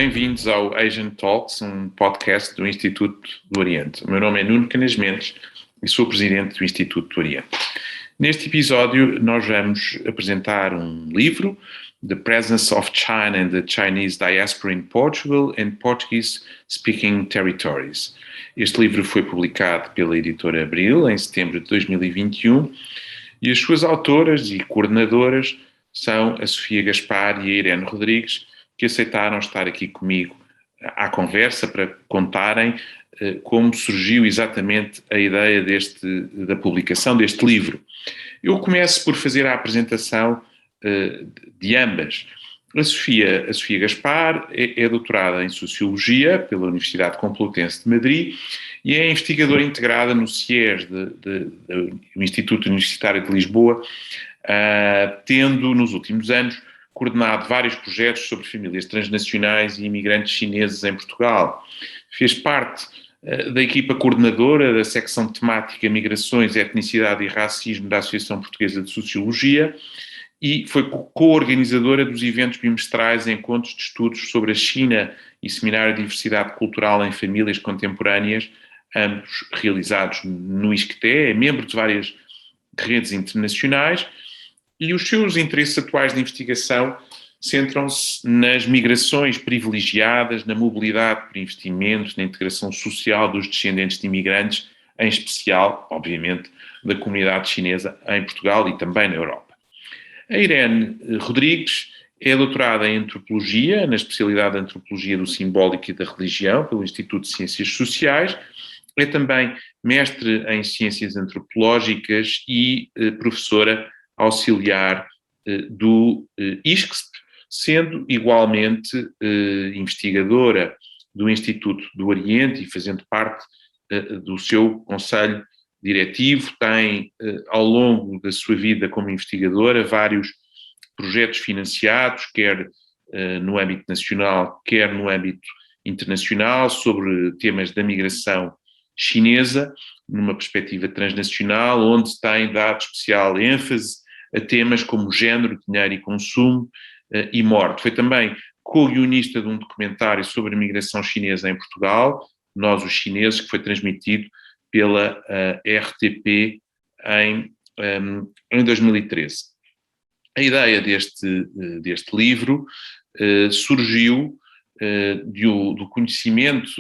Bem-vindos ao Asian Talks, um podcast do Instituto do Oriente. O meu nome é Nuno Canas Mendes e sou presidente do Instituto do Oriente. Neste episódio, nós vamos apresentar um livro, The Presence of China and the Chinese Diaspora in Portugal and Portuguese-Speaking Territories. Este livro foi publicado pela editora Abril em setembro de 2021 e as suas autoras e coordenadoras são a Sofia Gaspar e a Irene Rodrigues, que aceitaram estar aqui comigo à conversa para contarem como surgiu exatamente a ideia da publicação deste livro. Eu começo por fazer a apresentação de ambas. A Sofia Gaspar é doutorada em Sociologia pela Universidade Complutense de Madrid e é investigadora integrada no CIES, do Instituto Universitário de Lisboa, tendo nos últimos anos coordenado vários projetos sobre famílias transnacionais e imigrantes chineses em Portugal. Fez parte da equipa coordenadora da secção temática Migrações, Etnicidade e Racismo da Associação Portuguesa de Sociologia e foi co-organizadora dos eventos bimestrais Encontros de Estudos sobre a China e Seminário de Diversidade Cultural em Famílias Contemporâneas, ambos realizados no ISCTE, é membro de várias redes internacionais. E os seus interesses atuais de investigação centram-se nas migrações privilegiadas, na mobilidade por investimentos, na integração social dos descendentes de imigrantes, em especial, obviamente, da comunidade chinesa em Portugal e também na Europa. A Irene Rodrigues é doutorada em Antropologia, na especialidade de Antropologia do Simbólico e da Religião, pelo Instituto de Ciências Sociais. É também mestre em Ciências Antropológicas e professora auxiliar do ISCSP, sendo igualmente investigadora do Instituto do Oriente e fazendo parte do seu conselho diretivo. Tem, ao longo da sua vida como investigadora, vários projetos financiados, quer no âmbito nacional, quer no âmbito internacional, sobre temas da migração chinesa, numa perspectiva transnacional, onde tem dado especial ênfase a temas como género, dinheiro e consumo e morte. Foi também co-guionista de um documentário sobre a migração chinesa em Portugal, Nós os Chineses, que foi transmitido pela RTP em 2013. A ideia deste livro surgiu do conhecimento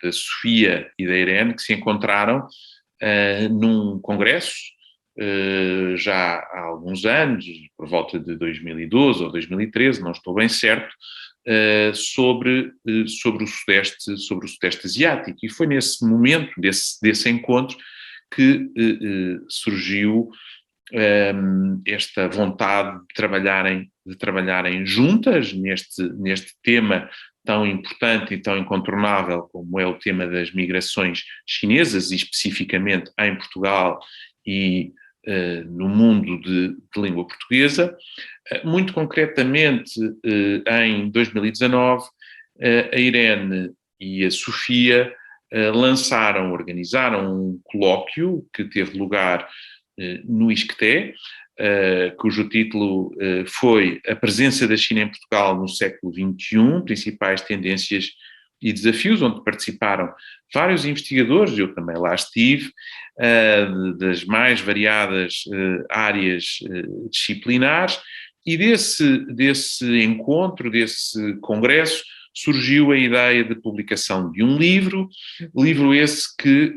da Sofia e da Irene, que se encontraram num congresso já há alguns anos, por volta de 2012 ou 2013, não estou bem certo, sobre o Sudeste Asiático. E foi nesse momento, desse encontro, que surgiu esta vontade de trabalharem juntas neste tema tão importante e tão incontornável como é o tema das migrações chinesas, e especificamente em Portugal e no mundo de língua portuguesa. Muito concretamente, em 2019, a Irene e a Sofia organizaram um colóquio que teve lugar no ISCTE, cujo título foi A Presença da China em Portugal no século XXI, Principais Tendências e Desafios, onde participaram vários investigadores, eu também lá estive, das mais variadas áreas disciplinares, e desse encontro, desse congresso, surgiu a ideia de publicação de um livro esse que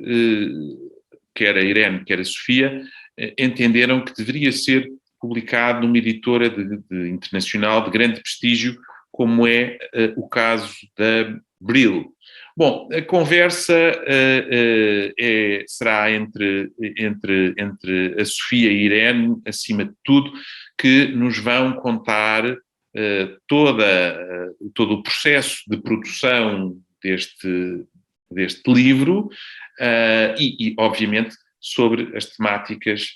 quer a Irene, quer a Sofia, entenderam que deveria ser publicado numa editora internacional de grande prestígio, como é o caso da Abril. Bom, a conversa será entre a Sofia e a Irene, acima de tudo, que nos vão contar todo o processo de produção deste livro e, obviamente, sobre as temáticas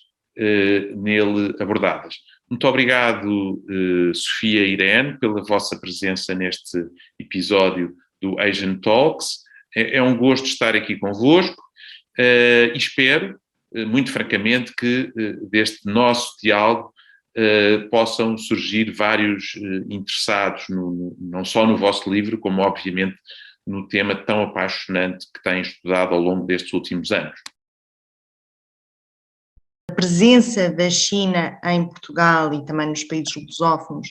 nele abordadas. Muito obrigado, Sofia e Irene, pela vossa presença neste episódio do Asian Talks. É um gosto estar aqui convosco e espero, muito francamente, que deste nosso diálogo possam surgir vários interessados, não só no vosso livro, como obviamente no tema tão apaixonante que têm estudado ao longo destes últimos anos. A presença da China em Portugal e também nos países lusófonos,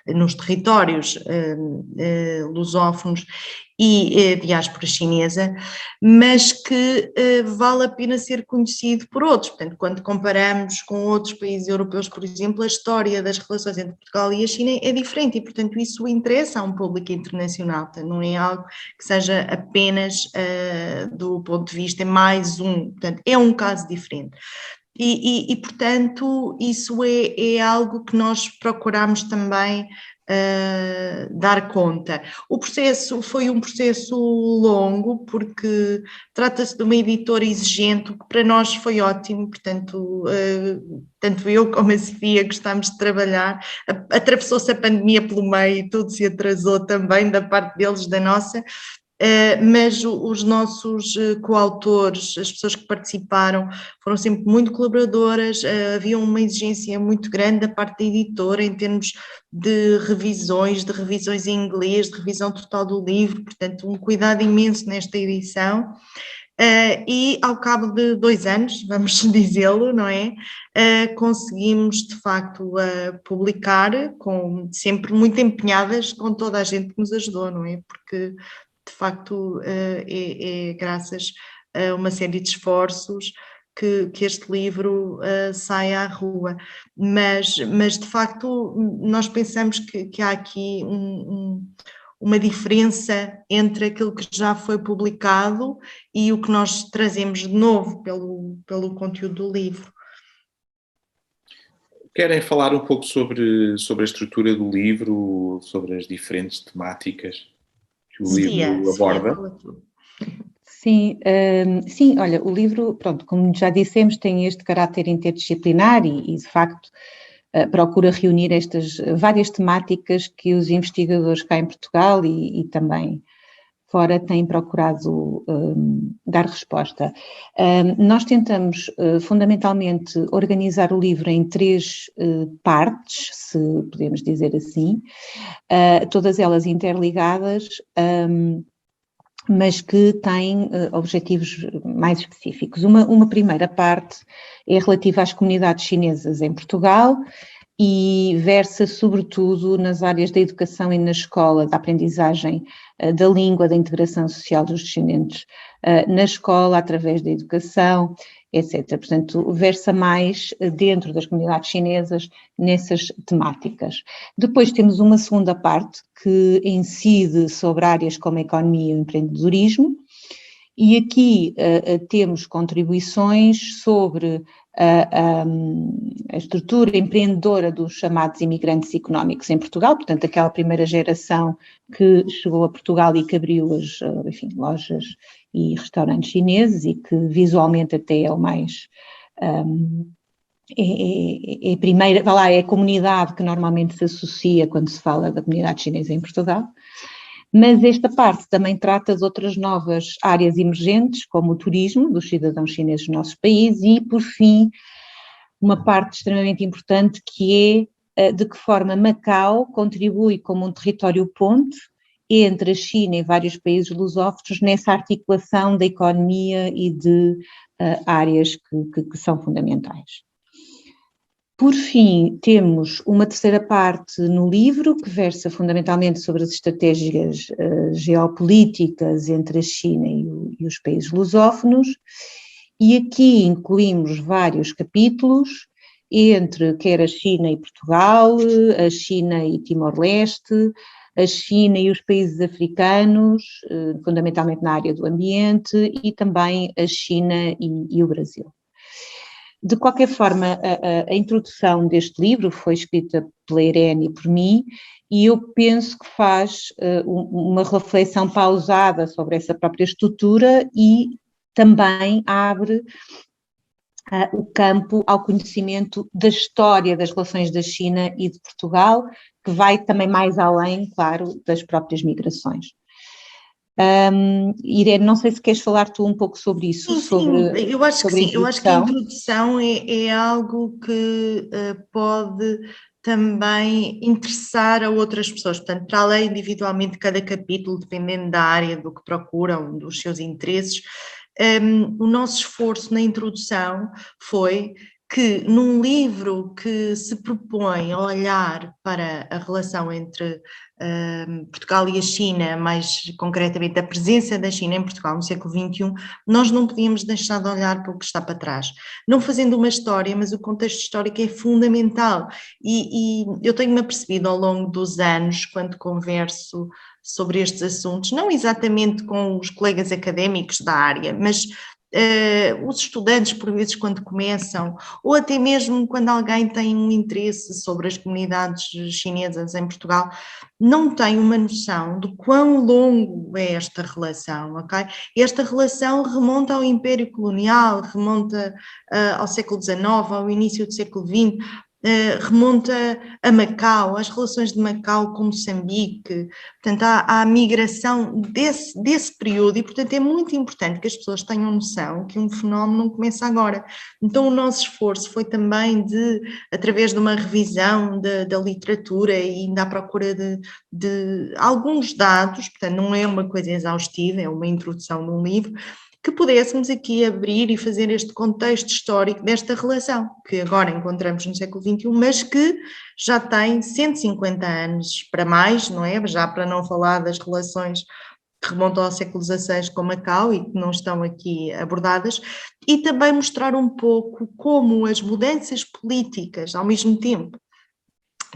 nos territórios lusófonos e diáspora chinesa, mas que vale a pena ser conhecido por outros. Portanto, quando comparamos com outros países europeus, por exemplo, a história das relações entre Portugal e a China é diferente e, portanto, isso interessa a um público internacional. Portanto, não é algo que seja apenas do ponto de vista mais um, portanto, é um caso diferente. Portanto, isso é algo que nós procuramos também dar conta. O processo foi um processo longo, porque trata-se de uma editora exigente, o que para nós foi ótimo, portanto, tanto eu como a Sofia gostámos de trabalhar, atravessou-se a pandemia pelo meio e tudo se atrasou também da parte deles, da nossa, mas os nossos coautores, as pessoas que participaram, foram sempre muito colaboradoras, havia uma exigência muito grande da parte da editora em termos de revisões em inglês, de revisão total do livro, portanto um cuidado imenso nesta edição. E ao cabo de 2 anos, vamos dizê-lo, não é? Conseguimos de facto publicar, sempre muito empenhadas com toda a gente que nos ajudou, não é? Porque de facto é graças a uma série de esforços que este livro sai à rua, mas de facto nós pensamos que há aqui uma diferença entre aquilo que já foi publicado e o que nós trazemos de novo pelo conteúdo do livro. Querem falar um pouco sobre a estrutura do livro, sobre as diferentes temáticas que o livro aborda? Sim, olha, o livro, pronto, como já dissemos, tem este caráter interdisciplinar e de facto procura reunir estas várias temáticas que os investigadores cá em Portugal e também fora têm procurado dar resposta. Nós tentamos fundamentalmente organizar o livro em 3 partes, se podemos dizer assim, todas elas interligadas, mas que têm objetivos mais específicos. Uma primeira parte é relativa às comunidades chinesas em Portugal e versa sobretudo nas áreas da educação e na escola, da aprendizagem da língua, da integração social dos descendentes na escola, através da educação, etc. Portanto, versa mais dentro das comunidades chinesas nessas temáticas. Depois temos uma segunda parte que incide sobre áreas como a economia e o empreendedorismo, e aqui temos contribuições sobre a estrutura empreendedora dos chamados imigrantes económicos em Portugal, portanto, aquela primeira geração que chegou a Portugal e que abriu as lojas e restaurantes chineses e que visualmente até é o mais... é a primeira, vai lá, é a comunidade que normalmente se associa quando se fala da comunidade chinesa em Portugal. Mas esta parte também trata de outras novas áreas emergentes, como o turismo dos cidadãos chineses no nosso país e, por fim, uma parte extremamente importante que é de que forma Macau contribui como um território ponte entre a China e vários países lusófonos nessa articulação da economia e de áreas que são fundamentais. Por fim, temos uma terceira parte no livro que versa fundamentalmente sobre as estratégias geopolíticas entre a China e os países lusófonos, e aqui incluímos vários capítulos entre quer a China e Portugal, a China e Timor-Leste, a China e os países africanos, fundamentalmente na área do ambiente, e também a China e o Brasil. De qualquer forma, a introdução deste livro foi escrita pela Irene e por mim, e eu penso que faz uma reflexão pausada sobre essa própria estrutura e também abre o campo ao conhecimento da história das relações da China e de Portugal, que vai também mais além, claro, das próprias migrações. Irene, não sei se queres falar tu um pouco sobre isso. Sim, eu acho que sim. Eu acho que a introdução é algo que pode também interessar a outras pessoas. Portanto, para além individualmente de cada capítulo, dependendo da área do que procuram, dos seus interesses, o nosso esforço na introdução foi que num livro que se propõe a olhar para a relação entre Portugal e a China, mais concretamente a presença da China em Portugal no século XXI, nós não podíamos deixar de olhar para o que está para trás. Não fazendo uma história, mas o contexto histórico é fundamental e eu tenho-me apercebido ao longo dos anos, quando converso sobre estes assuntos, não exatamente com os colegas académicos da área, mas os estudantes, por vezes, quando começam, ou até mesmo quando alguém tem um interesse sobre as comunidades chinesas em Portugal, não tem uma noção de quão longo é esta relação, ok? Esta relação remonta ao Império Colonial, remonta ao século XIX, ao início do século XX, remonta a Macau, as relações de Macau com Moçambique, portanto há a migração desse período e portanto é muito importante que as pessoas tenham noção que um fenómeno não começa agora. Então o nosso esforço foi também de, através de uma revisão da literatura e ainda à procura de alguns dados, portanto não é uma coisa exaustiva, é uma introdução num livro, que pudéssemos aqui abrir e fazer este contexto histórico desta relação, que agora encontramos no século XXI, mas que já tem 150 anos para mais, não é? Já para não falar das relações que remontam ao século XVI com Macau e que não estão aqui abordadas, e também mostrar um pouco como as mudanças políticas, ao mesmo tempo,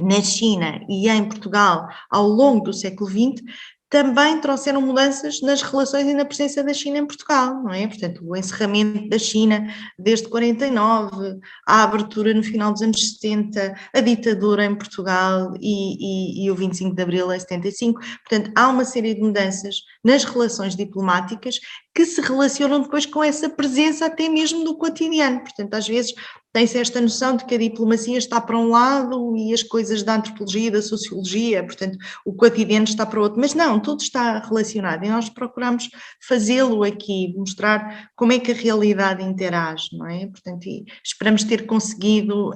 na China e em Portugal, ao longo do século XX, também trouxeram mudanças nas relações e na presença da China em Portugal, não é? Portanto, o encerramento da China desde 49, a abertura no final dos anos 70, a ditadura em Portugal e o 25 de Abril em 75. Portanto, há uma série de mudanças nas relações diplomáticas que se relacionam depois com essa presença até mesmo do cotidiano. Portanto, às vezes tem-se esta noção de que a diplomacia está para um lado e as coisas da antropologia, da sociologia, portanto, o cotidiano está para o outro, mas não, tudo está relacionado e nós procuramos fazê-lo aqui, mostrar como é que a realidade interage, não é? Portanto, esperamos ter conseguido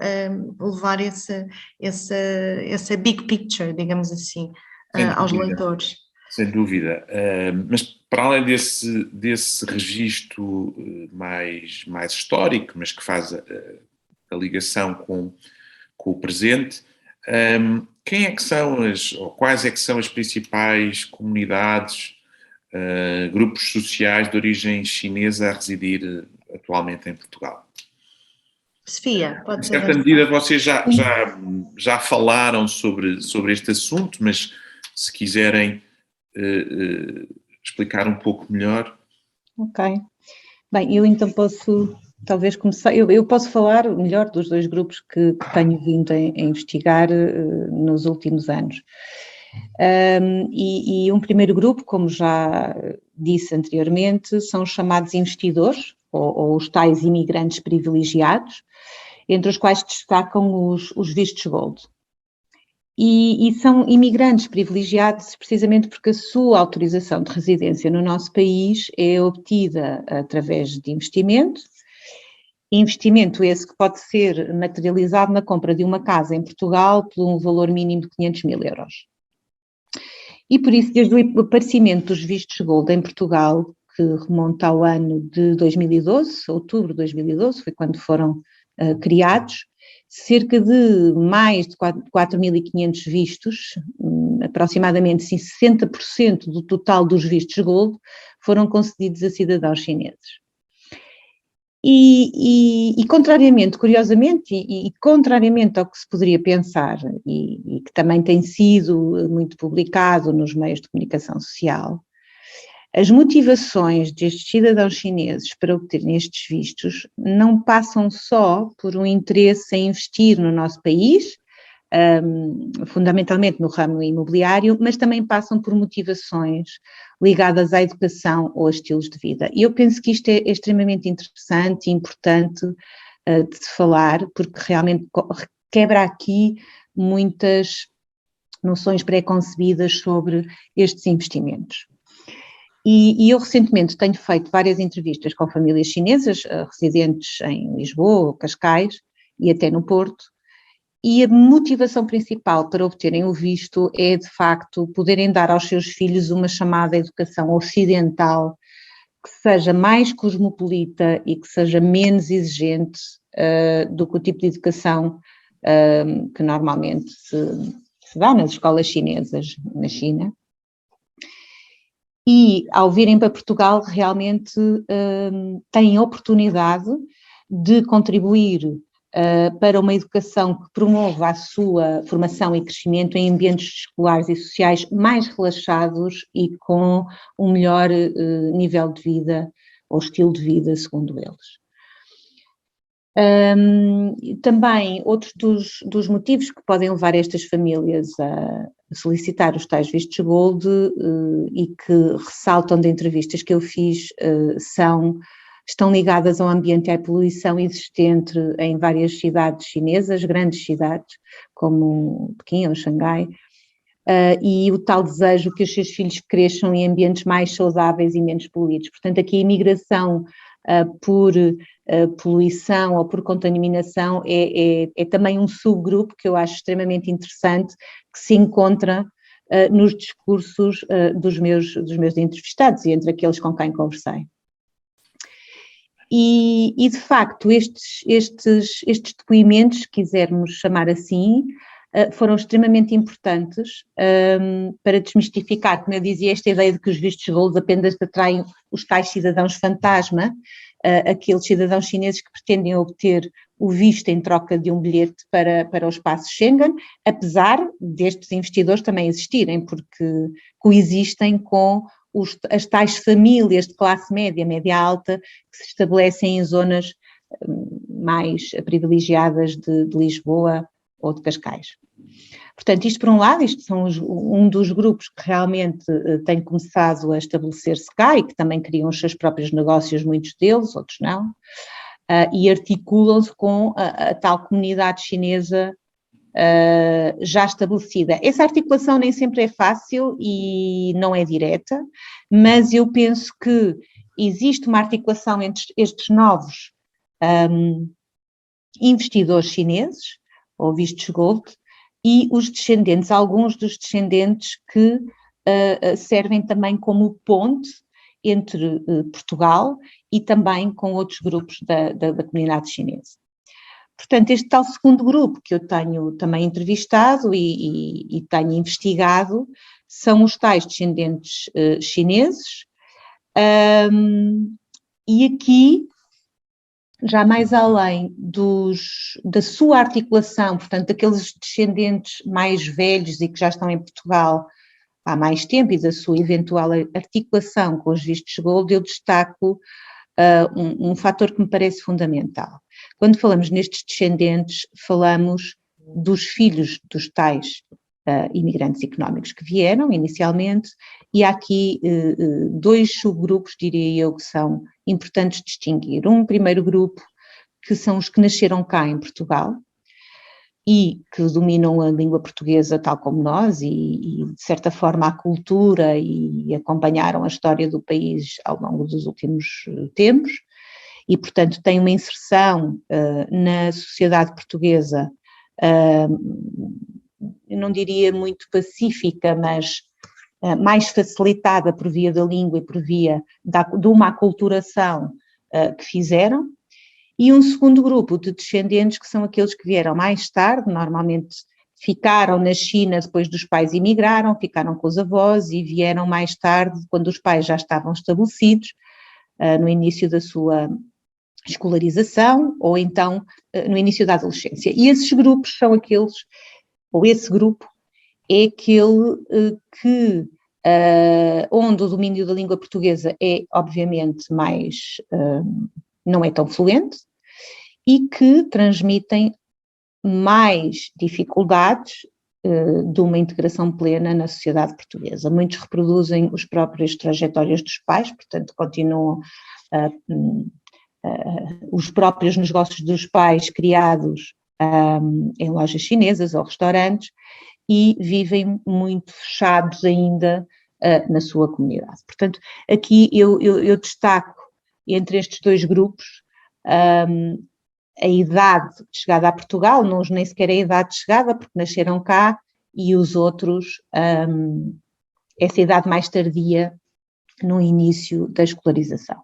levar essa big picture, digamos assim, aos leitores. Sem dúvida, mas para além desse registro mais histórico, mas que faz a ligação com o presente, quem é que são ou quais é que são as principais comunidades, grupos sociais de origem chinesa a residir atualmente em Portugal? Sofia, pode ser. Em certa medida vocês já falaram sobre este assunto, mas se quiserem explicar um pouco melhor. Ok. Bem, eu então posso talvez começar, eu posso falar melhor dos dois grupos que tenho vindo a investigar nos últimos anos. E um primeiro grupo, como já disse anteriormente, são os chamados investidores, ou os tais imigrantes privilegiados, entre os quais destacam os vistos gold. E são imigrantes privilegiados precisamente porque a sua autorização de residência no nosso país é obtida através de investimento esse que pode ser materializado na compra de uma casa em Portugal por um valor mínimo de 500 mil euros. E por isso, desde o aparecimento dos vistos gold em Portugal, que remonta ao ano de 2012, outubro de 2012, foi quando foram criados, cerca de mais de 4.500 vistos, aproximadamente 60% do total dos vistos gold, foram concedidos a cidadãos chineses. E contrariamente, curiosamente, e contrariamente ao que se poderia pensar, e que também tem sido muito publicado nos meios de comunicação social, as motivações destes cidadãos chineses para obterem estes vistos não passam só por um interesse em investir no nosso país, fundamentalmente no ramo imobiliário, mas também passam por motivações ligadas à educação ou a estilos de vida. E eu penso que isto é extremamente interessante e importante de se falar, porque realmente quebra aqui muitas noções pré-concebidas sobre estes investimentos. E eu recentemente tenho feito várias entrevistas com famílias chinesas, residentes em Lisboa, Cascais e até no Porto, e a motivação principal para obterem o visto é, de facto, poderem dar aos seus filhos uma chamada educação ocidental que seja mais cosmopolita e que seja menos exigente do que o tipo de educação que normalmente se dá nas escolas chinesas na China. E, ao virem para Portugal, realmente têm a oportunidade de contribuir para uma educação que promova a sua formação e crescimento em ambientes escolares e sociais mais relaxados e com um melhor nível de vida ou estilo de vida, segundo eles. Também outros dos motivos que podem levar estas famílias a solicitar os tais vistos gold e que ressaltam de entrevistas que eu fiz estão ligadas ao ambiente e à poluição existente em várias cidades chinesas, grandes cidades, como Pequim ou Xangai, e o tal desejo que os seus filhos cresçam em ambientes mais saudáveis e menos poluídos. Portanto, aqui a imigração por poluição ou por contaminação é também um subgrupo que eu acho extremamente interessante, que se encontra nos discursos dos meus entrevistados e entre aqueles com quem conversei. E de facto, estes depoimentos, se quisermos chamar assim, foram extremamente importantes para desmistificar, como eu dizia, esta ideia de que os vistos gold apenas atraem os tais cidadãos fantasma, aqueles cidadãos chineses que pretendem obter o visto em troca de um bilhete para o espaço Schengen, apesar destes investidores também existirem, porque coexistem com as tais famílias de classe média, média alta, que se estabelecem em zonas mais privilegiadas de Lisboa ou de Cascais. Portanto, isto por um lado, isto são um dos grupos que realmente tem começado a estabelecer-se cá e que também criam os seus próprios negócios, muitos deles, outros não, e articulam-se com a tal comunidade chinesa já estabelecida. Essa articulação nem sempre é fácil e não é direta, mas eu penso que existe uma articulação entre estes novos investidores chineses, ou vistos gold, e os descendentes, alguns dos descendentes que servem também como ponte entre Portugal e também com outros grupos da comunidade chinesa. Portanto, este tal segundo grupo que eu tenho também entrevistado e tenho investigado são os tais descendentes chineses, e aqui, já mais além da sua articulação, portanto, daqueles descendentes mais velhos e que já estão em Portugal há mais tempo e da sua eventual articulação com os vistos gold, eu destaco um fator que me parece fundamental. Quando falamos nestes descendentes, falamos dos filhos dos tais imigrantes económicos que vieram inicialmente, e há aqui dois subgrupos, diria eu, que são importantes distinguir. Um primeiro grupo, que são os que nasceram cá em Portugal e que dominam a língua portuguesa tal como nós e de certa forma a cultura e acompanharam a história do país ao longo dos últimos tempos e, portanto, têm uma inserção na sociedade portuguesa, eu não diria muito pacífica, mas mais facilitada por via da língua e por via de uma aculturação que fizeram, e um segundo grupo de descendentes que são aqueles que vieram mais tarde, normalmente ficaram na China depois dos pais emigraram, ficaram com os avós e vieram mais tarde, quando os pais já estavam estabelecidos, no início da sua escolarização ou então no início da adolescência. E esses grupos são aqueles, ou esse grupo é aquele que, onde o domínio da língua portuguesa é obviamente mais, não é tão fluente e que transmitem mais dificuldades de uma integração plena na sociedade portuguesa. Muitos reproduzem as próprias trajetórias dos pais, portanto continuam os próprios negócios dos pais criados em lojas chinesas ou restaurantes e vivem muito fechados ainda na sua comunidade. Portanto, aqui eu destaco entre estes dois grupos a idade de chegada a Portugal, não nem sequer a idade de chegada, porque nasceram cá, e os outros, essa idade mais tardia no início da escolarização.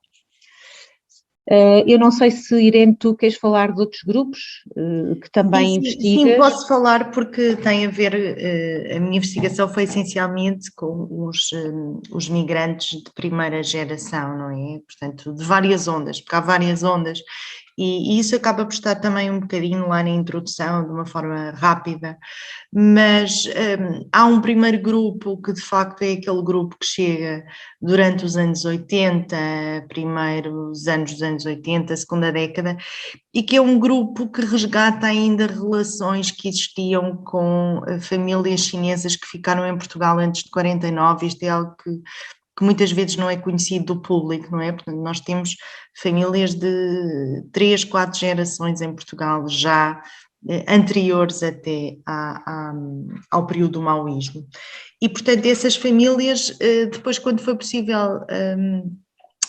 Eu não sei se, Irene, tu queres falar de outros grupos que também investigas? Sim, posso falar porque tem a ver, a minha investigação foi essencialmente com os migrantes de primeira geração, não é? Portanto, de várias ondas, porque há várias ondas, e isso acaba por estar também um bocadinho lá na introdução, de uma forma rápida, mas há um primeiro grupo que de facto é aquele grupo que chega durante os anos 80, primeiros anos dos anos 80, segunda década, e que é um grupo que resgata ainda relações que existiam com famílias chinesas que ficaram em Portugal antes de 49, isto é algo que muitas vezes não é conhecido do público, não é? Portanto, nós temos famílias de 3, 4 gerações em Portugal já anteriores até ao período do maoísmo. E, portanto, essas famílias, depois, quando foi possível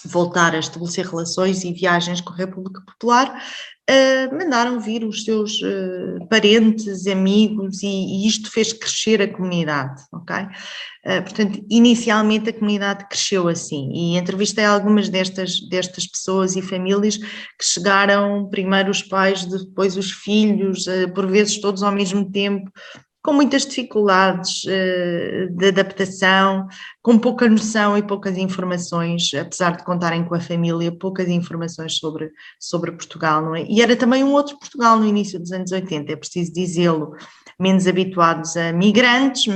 voltar a estabelecer relações e viagens com a República Popular, mandaram vir os seus parentes, amigos, e isto fez crescer a comunidade, ok? Portanto, inicialmente a comunidade cresceu assim, e entrevistei algumas destas pessoas e famílias que chegaram, primeiro os pais, depois os filhos, por vezes todos ao mesmo tempo, com muitas dificuldades de adaptação, com pouca noção e poucas informações, apesar de contarem com a família, poucas informações sobre Portugal, não é? E era também um outro Portugal no início dos anos 80, é preciso dizê-lo, menos habituados a migrantes,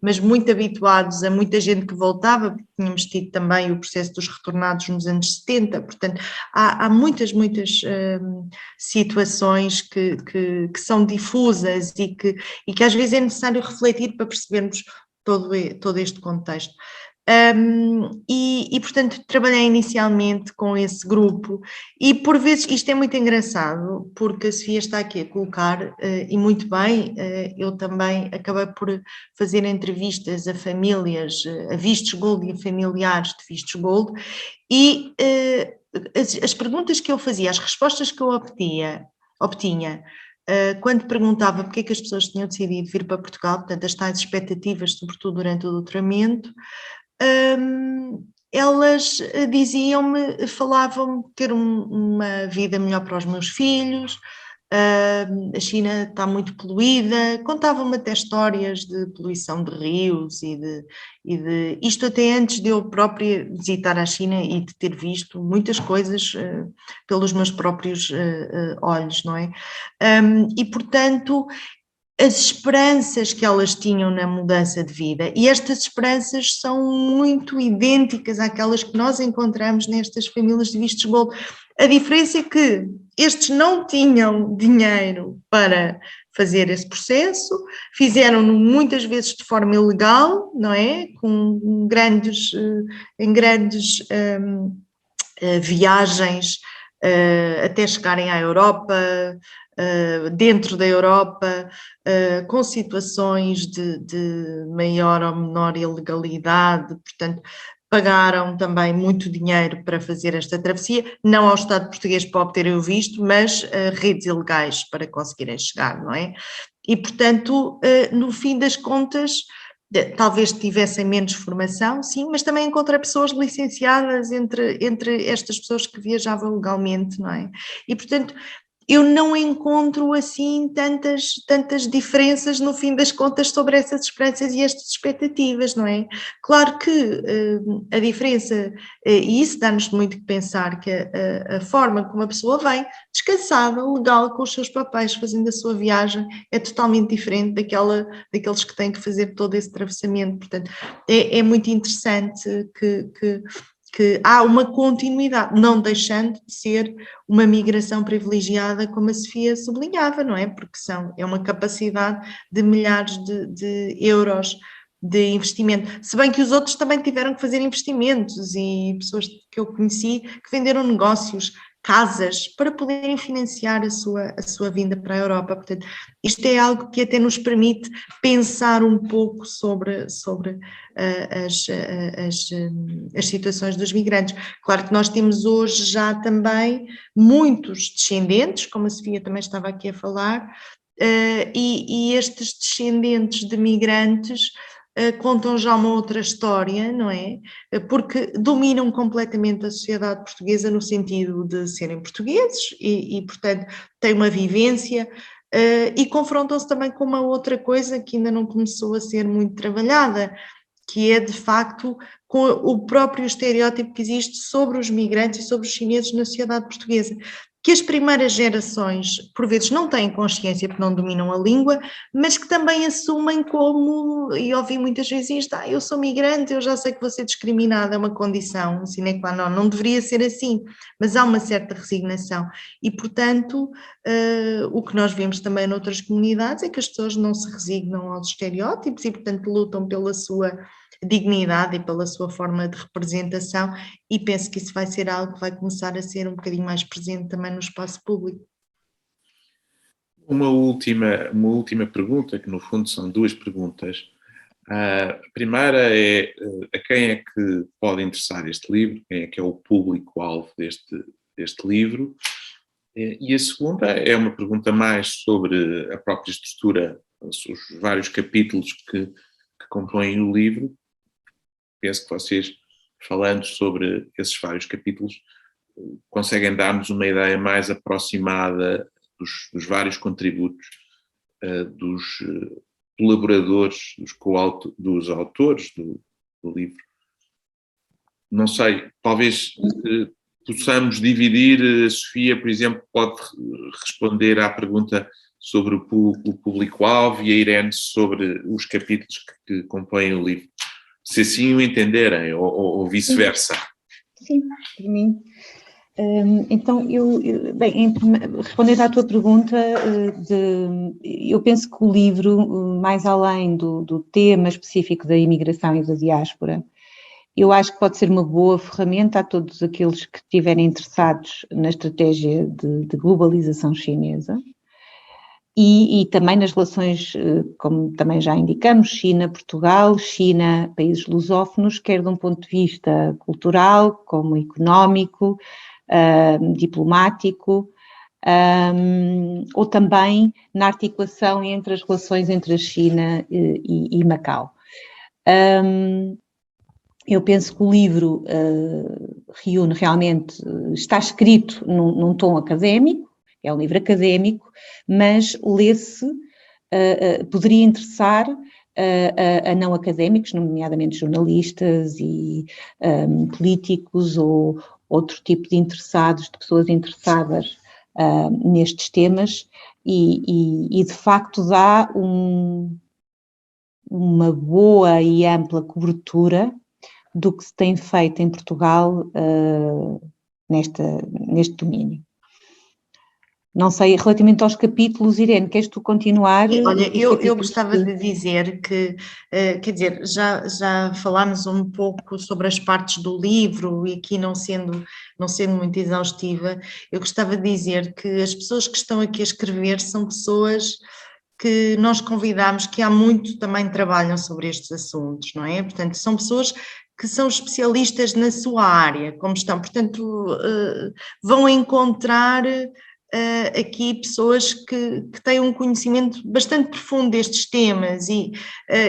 mas muito habituados a muita gente que voltava, porque tínhamos tido também o processo dos retornados nos anos 70, portanto há muitas situações que são difusas e que às vezes é necessário refletir para percebermos todo este contexto. E, portanto, trabalhei inicialmente com esse grupo e, por vezes, isto é muito engraçado, porque a Sofia está aqui a colocar, e muito bem, eu também acabei por fazer entrevistas a famílias, a vistos gold e a familiares de vistos gold, e as perguntas que eu fazia, as respostas que eu obtinha, quando perguntava porque é que as pessoas tinham decidido vir para Portugal, portanto, as tais expectativas, sobretudo durante o doutoramento, elas diziam-me, falavam-me ter uma vida melhor para os meus filhos, a China está muito poluída, contavam-me até histórias de poluição de rios e de isto até antes de eu própria visitar a China e de ter visto muitas coisas pelos meus próprios olhos, não é? E, portanto, as esperanças que elas tinham na mudança de vida, e estas esperanças são muito idênticas àquelas que nós encontramos nestas famílias de vistos gold. A diferença é que estes não tinham dinheiro para fazer esse processo, fizeram-no muitas vezes de forma ilegal, não é? Com grandes viagens até chegarem à Europa, dentro da Europa, com situações de maior ou menor ilegalidade, portanto, pagaram também muito dinheiro para fazer esta travessia, não ao Estado português para obterem o visto, mas redes ilegais para conseguirem chegar, não é? E, portanto, no fim das contas, talvez tivessem menos formação, sim, mas também encontrei pessoas licenciadas entre estas pessoas que viajavam legalmente, não é? E, portanto, eu não encontro assim tantas diferenças no fim das contas sobre essas esperanças e estas expectativas, não é? Claro que a diferença, e isso dá-nos muito que pensar, que a forma como a pessoa vem, descansada, legal, com os seus papéis, fazendo a sua viagem, é totalmente diferente daqueles que têm que fazer todo esse atravessamento, portanto, é muito interessante que há uma continuidade, não deixando de ser uma migração privilegiada, como a Sofia sublinhava, não é? Porque é uma capacidade de milhares de euros de investimento, se bem que os outros também tiveram que fazer investimentos, e pessoas que eu conheci que venderam negócios casas para poderem financiar a sua vinda para a Europa. Portanto, isto é algo que até nos permite pensar um pouco sobre as situações dos migrantes. Claro que nós temos hoje já também muitos descendentes, como a Sofia também estava aqui a falar, e estes descendentes de migrantes contam já uma outra história, não é? Porque dominam completamente a sociedade portuguesa no sentido de serem portugueses e portanto, têm uma vivência e confrontam-se também com uma outra coisa que ainda não começou a ser muito trabalhada, que é de facto com o próprio estereótipo que existe sobre os migrantes e sobre os chineses na sociedade portuguesa, que as primeiras gerações, por vezes, não têm consciência porque não dominam a língua, mas que também assumem como, e ouvi muitas vezes isto, eu sou migrante, eu já sei que vou ser discriminada, é uma condição, um sine qua non, não deveria ser assim, mas há uma certa resignação e, portanto, o que nós vemos também noutras comunidades é que as pessoas não se resignam aos estereótipos e, portanto, lutam pela sua dignidade e pela sua forma de representação, e penso que isso vai ser algo que vai começar a ser um bocadinho mais presente também no espaço público. Uma última pergunta, que no fundo são duas perguntas. A primeira é a quem é que pode interessar este livro, quem é que é o público-alvo deste livro, e a segunda é uma pergunta mais sobre a própria estrutura, os vários capítulos que compõem o livro. Penso que vocês, falando sobre esses vários capítulos, conseguem dar-nos uma ideia mais aproximada dos vários contributos dos colaboradores, dos autores do livro. Não sei, talvez possamos dividir, a Sofia, por exemplo, pode responder à pergunta sobre o público-alvo e a Irene sobre os capítulos que compõem o livro. Se assim o entenderem, ou vice-versa. Sim, por mim. Então, respondendo à tua pergunta, eu penso que o livro, mais além do tema específico da imigração e da diáspora, eu acho que pode ser uma boa ferramenta a todos aqueles que estiverem interessados na estratégia de globalização chinesa e também nas relações, como também já indicamos, China-Portugal, China-países lusófonos, quer de um ponto de vista cultural, como económico, diplomático, ou também na articulação entre as relações entre a China e Macau. Eu penso que o livro reúne realmente, está escrito num tom académico, é um livro académico, mas lê-se, poderia interessar a não académicos, nomeadamente jornalistas e políticos ou outro tipo de interessados, de pessoas interessadas nestes temas e de facto dá uma boa e ampla cobertura do que se tem feito em Portugal neste domínio. Não sei, relativamente aos capítulos, Irene, queres tu continuar? Olha, eu gostava de dizer que, quer dizer, já falámos um pouco sobre as partes do livro e aqui não sendo muito exaustiva, eu gostava de dizer que as pessoas que estão aqui a escrever são pessoas que nós convidamos, que há muito também trabalham sobre estes assuntos, não é? Portanto, são pessoas que são especialistas na sua área, como estão, portanto, vão encontrar aqui pessoas que têm um conhecimento bastante profundo destes temas e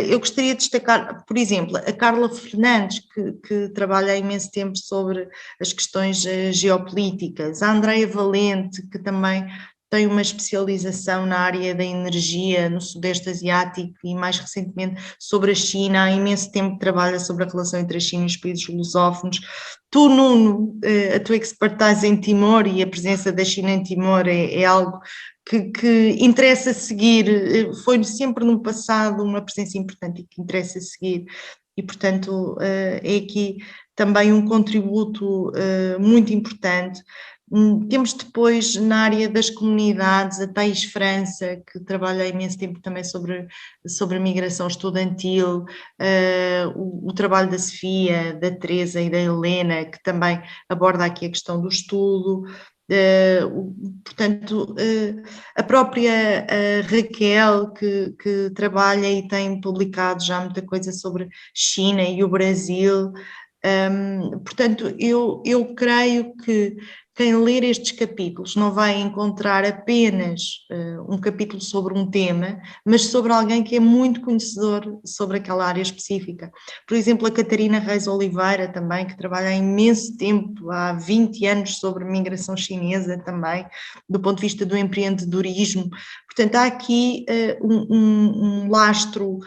eu gostaria de destacar, por exemplo, a Carla Fernandes, que trabalha há imenso tempo sobre as questões geopolíticas, a Andreia Valente, que também tem uma especialização na área da energia no Sudeste Asiático e mais recentemente sobre a China, há imenso tempo que trabalha sobre a relação entre a China e os países lusófonos. Tu, Nuno, a tua expertise em Timor e a presença da China em Timor é algo que interessa seguir, foi sempre no passado uma presença importante e que interessa seguir e, portanto, é aqui também um contributo muito importante. Temos depois na área das comunidades a Thais França, que trabalha há imenso tempo também sobre a migração estudantil, o trabalho da Sofia, da Teresa e da Helena, que também aborda aqui a questão do estudo. Portanto, a própria Raquel, que trabalha e tem publicado já muita coisa sobre China e o Brasil, portanto, eu creio que quem ler estes capítulos não vai encontrar apenas um capítulo sobre um tema, mas sobre alguém que é muito conhecedor sobre aquela área específica. Por exemplo, a Catarina Reis Oliveira também, que trabalha há imenso tempo, há 20 anos, sobre migração chinesa também, do ponto de vista do empreendedorismo. Portanto, há aqui um lastro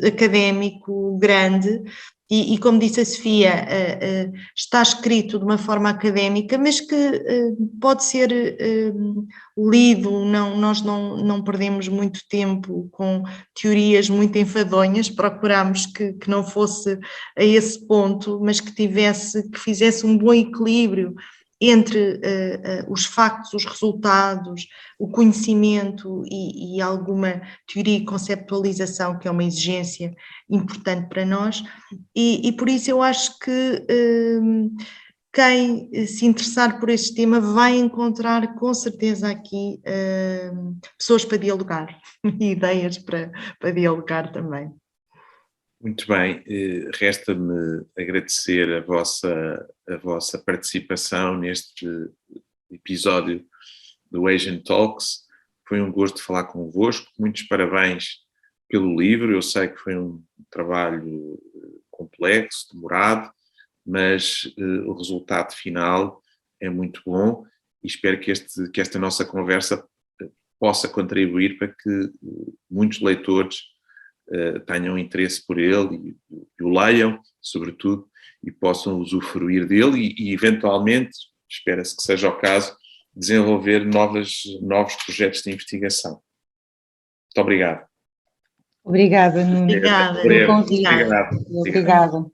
académico grande. E como disse a Sofia, está escrito de uma forma académica, mas que pode ser lido, nós não perdemos muito tempo com teorias muito enfadonhas, procuramos que não fosse a esse ponto, mas que fizesse um bom equilíbrio entre os factos, os resultados, o conhecimento e alguma teoria e conceptualização, que é uma exigência importante para nós, e por isso eu acho que quem se interessar por este tema vai encontrar com certeza aqui pessoas para dialogar e ideias para dialogar também. Muito bem, resta-me agradecer a vossa participação neste episódio do Asian Talks. Foi um gosto falar convosco, muitos parabéns pelo livro. Eu sei que foi um trabalho complexo, demorado, mas o resultado final é muito bom e espero que esta nossa conversa possa contribuir para que muitos leitores tenham interesse por ele e o leiam, sobretudo, e possam usufruir dele e eventualmente, espera-se que seja o caso, desenvolver novos projetos de investigação. Muito obrigado. Obrigada, Nuno. Obrigada. Pelo convite. Obrigado. Obrigada.